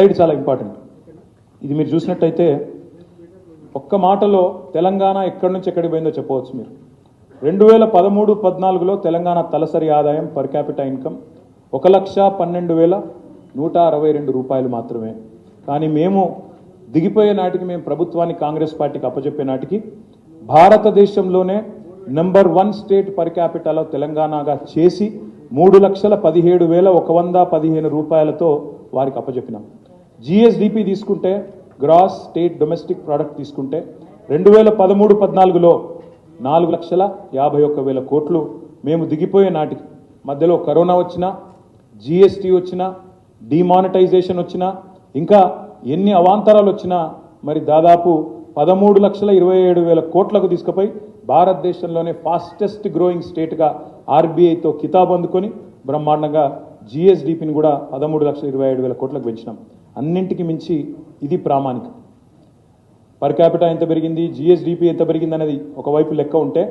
Side చాలా important. ఇది మీరు చూసినట్టయితే ఒక్క మాటలో తెలంగాణ ఎక్కడి నుంచి ఎక్కడికి పోయిందో చెప్పవచ్చు మీరు. 2013-14లో తెలంగాణ తలసరి ఆదాయం పర్ క్యాపిటల్ ఇన్కమ్ 1,12,162 రూపాయలు మాత్రమే. కానీ మేము దిగిపోయే నాటికి, మేము ప్రభుత్వాన్ని కాంగ్రెస్ పార్టీకి అప్పచెప్పే నాటికి భారతదేశంలోనే నెంబర్ 1 స్టేట్ పర్ క్యాపిటల్లో తెలంగాణగా చేసి 3,17,115 రూపాయలతో వారికి అప్పచెప్పినాం. జిఎస్డిపి తీసుకుంటే, గ్రాస్ స్టేట్ డొమెస్టిక్ ప్రోడక్ట్ తీసుకుంటే 2013-14లో 4,51,000 కోట్లు మేము దిగిపోయే నాటికి. మధ్యలో కరోనా వచ్చినా, జిఎస్టీ వచ్చినా, డిమానిటైజేషన్ వచ్చినా, ఇంకా ఎన్ని అవాంతరాలు వచ్చినా మరి దాదాపు 13,27,000 కోట్లకు తీసుకుపోయి భారతదేశంలోనే ఫాస్టెస్ట్ గ్రోయింగ్ స్టేట్గా ఆర్బీఐతో కితాబు అందుకొని బ్రహ్మాండంగా జిఎస్డిపిని కూడా 13,27,000 కోట్లకు పెంచినాం. అన్నింటికి మించి ఇది ప్రామాణికం. పర్ క్యాపిటా ఎంత పెరిగింది, జిఎస్డిపి ఎంత పెరిగింది అనేది ఒకవైపు లెక్క ఉంటే,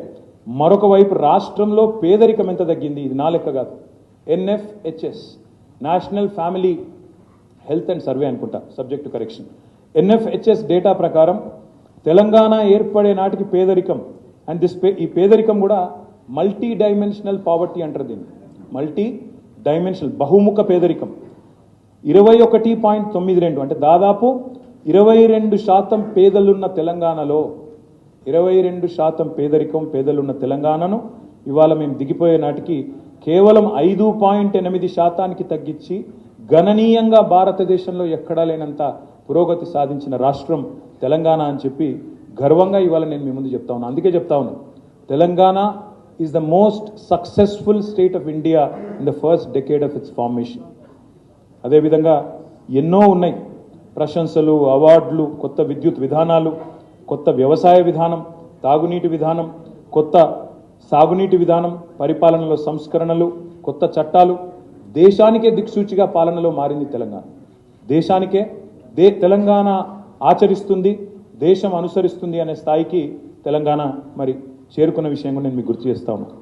మరొక వైపు రాష్ట్రంలో పేదరికం ఎంత తగ్గింది, ఇది నా లెక్క కాదు. NFHS, national family health and survey అనుకుంటా, subject to correction. NFHS data ప్రకారం తెలంగాణ ఏర్పడే నాటికి పేదరికం, అండ్ ఈ పేదరికం కూడా మల్టీ డైమెన్షనల్ పావర్టీ అంటారు దీన్ని. మల్టీ డైమెన్షనల్, బహుముఖ పేదరికం 21.92, అంటే దాదాపు 22% పేదలున్న తెలంగాణలో 22% పేదలున్న తెలంగాణను ఇవాళ మేము దిగిపోయే నాటికి కేవలం 5.8% తగ్గించి గణనీయంగా భారతదేశంలో ఎక్కడా లేనంత పురోగతి సాధించిన రాష్ట్రం తెలంగాణ అని చెప్పి గర్వంగా ఇవాళ నేను మీ ముందు చెప్తా ఉన్నాను. అందుకే చెప్తా ఉన్నాను, Telangana is the most successful state of India in the first decade of it's formation. అదేవిధంగా ఎన్నో ఉన్నాయి ప్రశంసలు, అవార్డులు, కొత్త విద్యుత్ విధానాలు, కొత్త వ్యవసాయ విధానం, తాగునీటి విధానం, కొత్త సాగునీటి విధానం, పరిపాలనలో సంస్కరణలు, కొత్త చట్టాలు. దేశానికే దిక్సూచిగా పాలనలో మారింది తెలంగాణ. దేశానికే తెలంగాణ ఆచరిస్తుంది, దేశం అనుసరిస్తుంది అనే స్థాయికి తెలంగాణ మరి చేరుకున్న విషయం కూడా నేను మీకు గుర్తు చేస్తా ఉన్నాను.